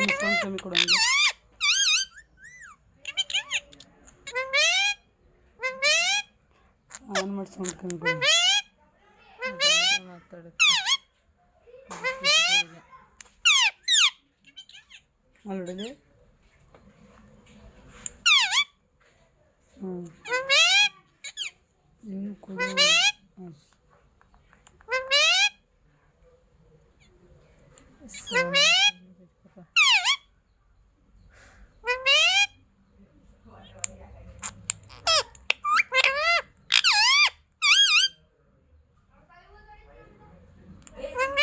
ಇನ್ನು ಸೌಂಡ್ ಕಮ್ಮಿ ಕೊಡು ಹಂಗೆ. ಆನ್ ಮಾಡಿ ಸೌಂಡ್ ಕಮ್ಮಿ ಕೊಡು. ಮಾತಾಡುತ್ತೆ ಅಲ್ಲಿ ಹ್ಞೂ ಇನ್ನು ಕೊಡು. ಸೌಂಡ್